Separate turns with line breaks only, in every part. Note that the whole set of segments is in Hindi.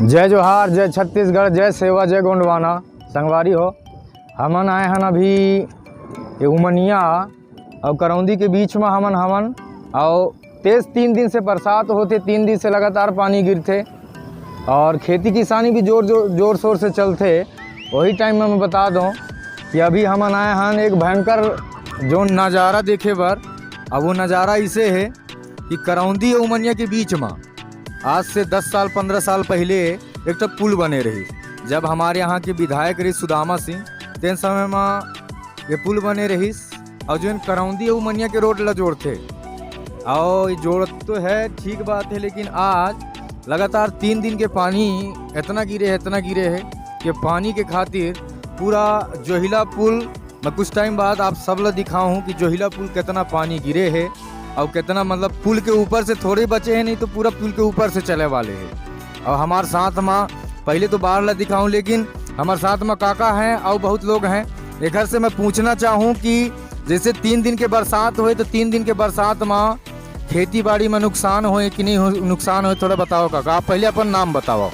जय जोहार, जय छत्तीसगढ़, जय सेवा, जय गोंडवाना। संगवारी हो, हमन आए हन अभी ये उमनिया और करौंदी के बीच में हमन और तेज़ 3 दिन से बरसात होते, 3 दिन से लगातार पानी गिरते और खेती किसानी भी जोर शोर से चलते। वही टाइम में मैं बता दूं कि अभी हमन आए हन एक भयंकर जो नज़ारा देखे बर। अब वो नज़ारा इसे है कि करौंदी और उमनिया के बीच में आज से 10 साल 15 साल पहले एक तो पुल बने रही। जब हमारे यहाँ के विधायक रही सुदामा सिंह, तेन समय में ये पुल बने रही और जो करौंदी और उमनिया के रोड ला जोड़ते और जोड़ तो है, ठीक बात है, लेकिन आज लगातार 3 दिन के पानी इतना गिरे है कि पानी के खातिर पूरा जोहिला पुल मैं कुछ टाइम बाद आप सब ला दिखाऊँ कि जोहिला पुल कितना पानी गिरे है और कितना मतलब पुल के ऊपर से थोड़े बचे हैं, नहीं तो पूरा पुल के ऊपर से चले वाले हैं। और हमारे साथ में पहले तो बाहर ला दिखाऊं, लेकिन हमारे साथ में काका हैं और बहुत लोग हैं। एक घर से मैं पूछना चाहूं कि जैसे 3 दिन के बरसात हुए तो 3 दिन के बरसात में खेती बाड़ी में नुकसान हुए कि नहीं नुकसान हुए, थोड़ा बताओ काका। आप पहले अपन नाम बताओ।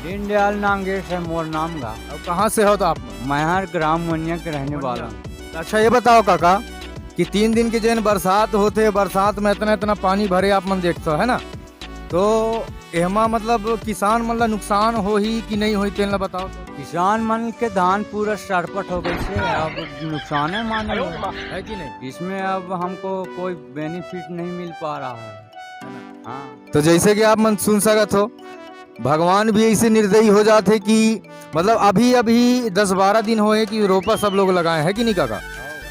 दीनदयाल नांगेश है मोर नाम का।
और कहाँ से हो तो आप?
मैं हर ग्राम मुनिया के रहने वाला।
अच्छा ये बताओ काका कि 3 दिन के जैन बरसात होते, बरसात में इतना पानी भरे आप मन देखते है ना, तो एहमा मतलब किसान मतलब नुकसान हो ही कि नहीं हो, तेन बताओ तो।
किसान मन के धान पूरा सरपट हो गई से, अब नुकसान है माने
है कि नहीं?
इसमें अब हमको कोई बेनिफिट नहीं मिल पा रहा है। हाँ,
तो जैसे कि आप मन सुन सकत हो, भगवान भी ऐसे निर्दयी हो जाते कि मतलब अभी 10-12 दिन होए कि रोपा सब लोग लगाए है कि नहीं काका।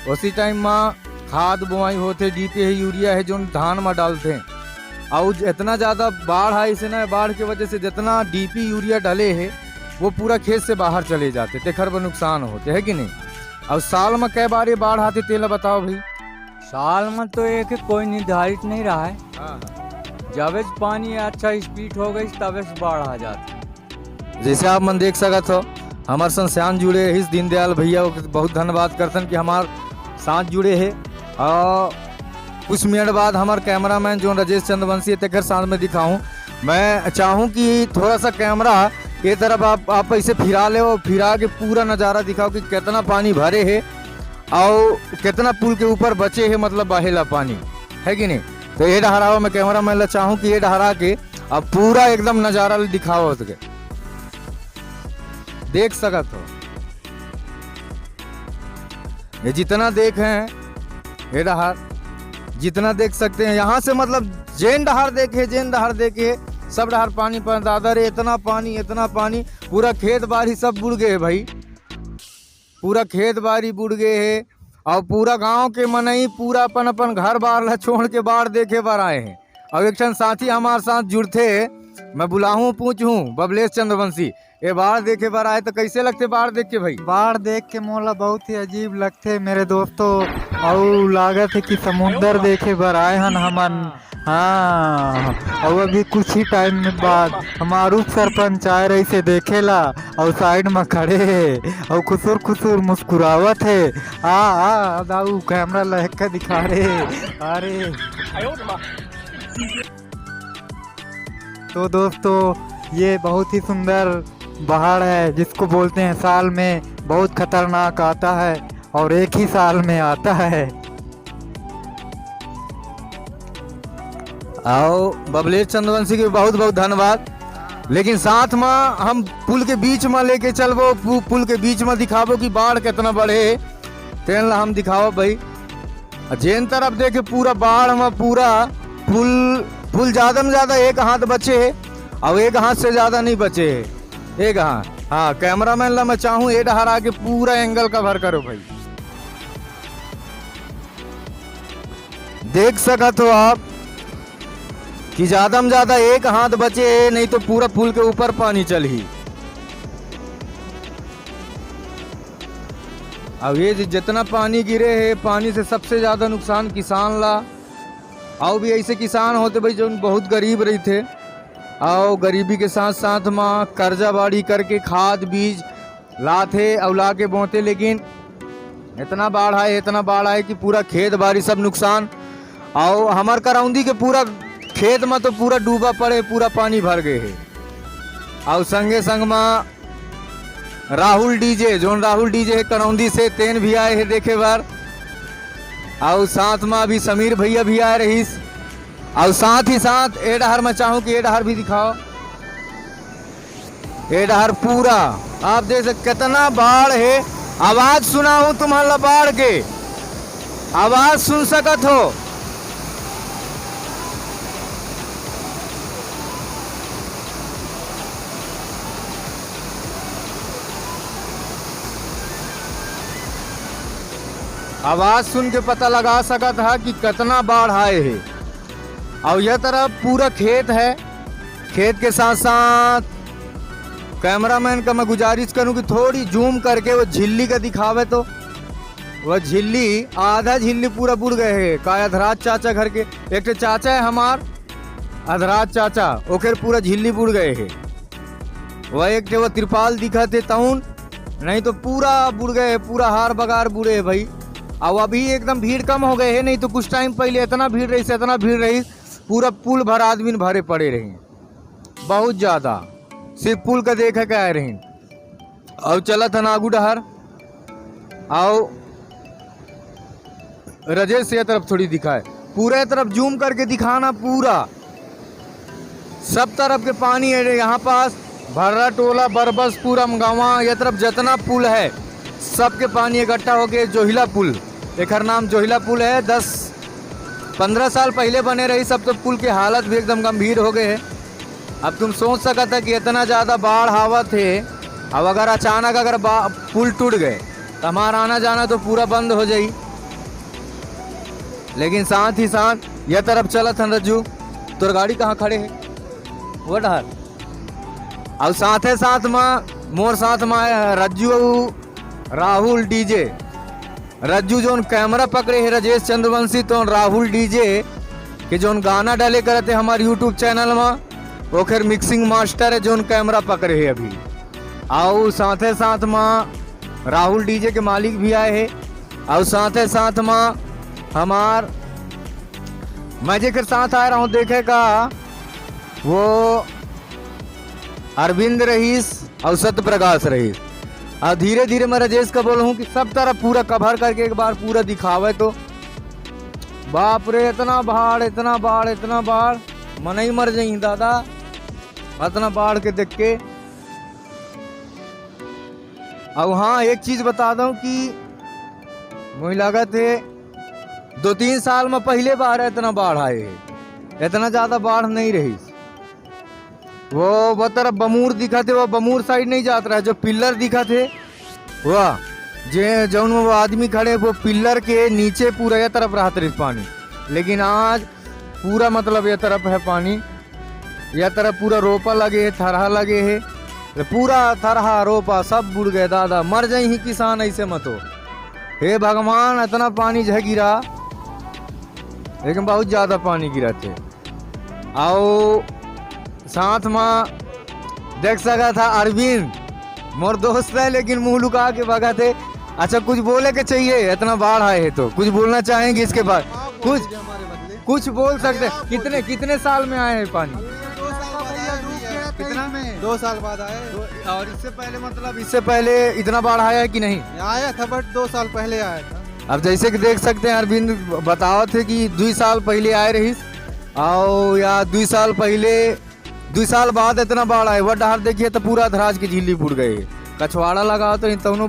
उसी टाइम में खाद बुआई होते, डीपी है, यूरिया है, जो धान में डालते हैं। और इतना ज़्यादा बाढ़ है, इसे ना बाढ़ की वजह से जितना डीपी यूरिया डाले है वो पूरा खेत से बाहर चले जाते, तेखर पर नुकसान होते है कि नहीं। और साल में कई बार ये बाढ़ आती, तेला बताओ भाई।
साल में तो एक कोई निर्धारित नहीं रहा है।
हाँ।
जब पानी अच्छा स्पीड हो गई तब बाढ़ आ जाती।
जैसे आप मन देख सकत हो, हमारे संग श्याम जुड़े इस दीनदयाल भैया बहुत धन्यवाद करतन कि हमारे साथ जुड़े है। और कुछ मिनट बाद हमारे कैमरामैन जो राजेश चंद्रवंशी तेकर साथ में दिखाऊं। मैं चाहूं कि थोड़ा सा कैमरा ये तरफ आप ऐसे फिरा ले और फिरा के पूरा नज़ारा दिखाओ कि कितना पानी भरे है और कितना पुल के ऊपर बचे है, मतलब बहेला पानी है कि नहीं। तो ये डहराओ, मैं कैमरामैन ला चाहूँ कि ये डहरा के अब पूरा एकदम नज़ारा दिखाओ उसके देख सकत हो। ये जितना देख हैं ये डहार जितना देख सकते हैं यहाँ से, मतलब जैन डहार देखे सब डहार पानी पर दादा रे, इतना पानी पूरा खेत बाड़ी सब बुड़ गए भाई, पूरा खेत बाड़ी बुड़ गए है। और पूरा गांव के मनई पूरा अपन घर बार ला छोड़ के बाढ़ देखे बार आए हैं। और एक क्षण साथी हमारे साथ जुड़ते, मैं बुलाऊं पूछूं बबलेश चंद्रवंशी, ये बाढ़ देखे बार आए तो कैसे लगते बाढ़ देख के भाई?
बाढ़ देख के मोला बहुत ही अजीब लगते मेरे दोस्तों, और लागत है कि समुंदर देखे बर आए हन हमन। हाँ, और अभी कुछ ही टाइम में बाद हमारू सरपंच आए रही से देखेला और साइड में खड़े है और खुसुर मुस्कुरावत है। आ दाऊ कैमरा लहक के दिखा रहे। अरे तो दोस्तों, ये बहुत ही सुंदर बाढ़ है जिसको बोलते हैं साल में बहुत खतरनाक आता है और एक ही साल में आता है।
आओ बबलेश चंद्रवंशी के बहुत बहुत धन्यवाद। लेकिन साथ में हम पुल के बीच में लेके चलबो, पुल के बीच में दिखाबो कि बाढ़ कितना बढ़े है, तेन ला हम दिखाओ भाई। जेन तरफ देखे पूरा बाढ़ में पूरा पुल ज़्यादा में ज़्यादा एक हाथ बचे है और एक हाथ से ज़्यादा नहीं बचे है, एक हाथ। हाँ, कैमरामैन ला मैं चाहूँ ये डहरा के पूरा एंगल कवर करो भाई। देख सकत हो आप कि ज्यादा में ज्यादा एक हाथ बचे है, नहीं तो पूरा पुल के ऊपर पानी चल ही। अब ये जितना पानी गिरे है, पानी से सबसे ज्यादा नुकसान किसान ला। और भी ऐसे किसान होते भाई जो बहुत गरीब रही थे और गरीबी के साथ साथ में कर्जा बाड़ी करके खाद बीज लाते और ला के बोते, लेकिन इतना बाढ़ आए कि पूरा खेत बाड़ी सब नुकसान। और हमार करौंदी के पूरा खेत में तो पूरा डूबा पड़े, पूरा पानी भर गए है। और संगे संग में Rahul DJ zone Rahul DJ है करौंदी से तेन भी आए हैं देखे बार। और साथ में अभी समीर भैया भी आए रहीस। और साथ ही साथ एडहर में चाहूँ कि एडहर भी दिखाओ। एडहर पूरा आप देख सकते कितना बाढ़ है। आवाज सुना हूं तुम्हारा बाढ़ के, आवाज सुन सकत हो। आवाज सुन के पता लगा सकत है कि कितना बाढ़ आए है। और यह तरफ पूरा खेत है। खेत के साथ साथ कैमरामैन का मैं गुजारिश करूं कि थोड़ी जूम करके वो झिल्ली का दिखावे। तो वह झिल्ली आधा झिल्ली पूरा बुड़ गए है। का अधराज चाचा घर के एक तो चाचा है हमार अधराज चाचा, ओकर पूरा झिल्ली बुड़ गए है। वह एक वो तिरपाल दिखा थे तउन, नहीं तो पूरा बुड़ गए है, पूरा हार बगार बुड़े है भाई। और अभी एकदम भीड़ कम हो गए है, नहीं तो कुछ टाइम पहले इतना भीड़ रही से इतना भीड़ रही, पूरा पुल भर आदमी भरे पड़े रहे बहुत ज्यादा। सिर्फ पुल का देख के आए रही। और चला था नागू डहर और रजेश से तरफ थोड़ी दिखाए, पूरे तरफ जूम करके दिखाना। पूरा सब तरफ के पानी है यहाँ पास, भर्रा टोला बरबस पूरा गाँव ये तरफ जितना पुल है सबके पानी इकट्ठा हो गए। जोहिला पुल एक नाम जोहिला पुल है, 10-15 साल पहले बने रही सब, तो पुल की हालत भी एकदम गंभीर हो गए है। अब तुम सोच सकता था कि इतना ज़्यादा बाढ़ आवा थे। अब अगर अचानक अगर पुल टूट गए तो हमारा आना जाना तो पूरा बंद हो जाई। लेकिन साथ ही साथ यह तरफ चला था रज्जू, तो गाड़ी कहाँ खड़े है वो डहर। और साथ ही साथ में मोर साथ में रज्जू राहुल डीजे। रज्जू जोन कैमरा पकड़े है रजेश चंद्रवंशी, तो राहुल डीजे के जोन गाना डाले करते हमारे यूट्यूब चैनल में, वो खैर मिक्सिंग मास्टर है जोन कैमरा पकड़े है अभी। और साथ ही साथ में राहुल डीजे के मालिक भी आए हैं। और साथ ही साथ में हमार मैं जेकर साथ आ रहा हूँ देखे का वो अरविंद रहीस और सत्य प्रकाश रहीस। और धीरे धीरे मैं राजेश का बोल हूँ कि सब तरफ पूरा कवर करके एक बार पूरा दिखावे। तो बाप रे इतना बाढ़ इतना बाढ़ इतना बाढ़, मन ही मर जाई दादा इतना बाढ़ के देख के। अब हाँ एक चीज बता दूं कि मुझे लगा थे 2-3 साल में पहले बार इतना बाढ़ आए है, इतना ज्यादा बाढ़ नहीं रही। वो तरफ बमूर दिखा थे, वो बमूर साइड नहीं जाता रहा, जो पिल्लर दिखा थे वाह जे जौन वो आदमी खड़े वो पिल्लर के नीचे पूरा यह तरफ रहा था पानी। लेकिन आज पूरा मतलब यह तरफ है पानी, यह तरफ पूरा रोपा लगे है, थरहा लगे है, पूरा थरहा रोपा सब बुड़ गए दादा। मर जाए ही किसान ऐसे मत हो। हे भगवान इतना पानी जह गिरा, लेकिन बहुत ज्यादा पानी गिरा थे। और साथ में देख सका था अरविंद मोर दोस्त है, लेकिन मुंह लुका के भगा थे। अच्छा कुछ बोले के चाहिए, इतना बाढ़ आए है तो कुछ बोलना चाहेंगे इसके बाद? कुछ बोल सकते हैं? कितने साल में आए हैं पानी?
कितना में 2 साल बाद आए।
और इससे पहले मतलब इससे पहले इतना बाढ़ आया है कि नहीं?
आया था बट 2 साल पहले आया था।
अब जैसे कि देख सकते हैं अरविंद बताओ थे कि 2 साल पहले आए रही, और या 2 साल पहले 2 साल बाद इतना बाढ़ आए। वह डहर देखिए तो पूरा धराज की झिल्ली फूट गई, कछवाड़ा लगा तो इन दोनों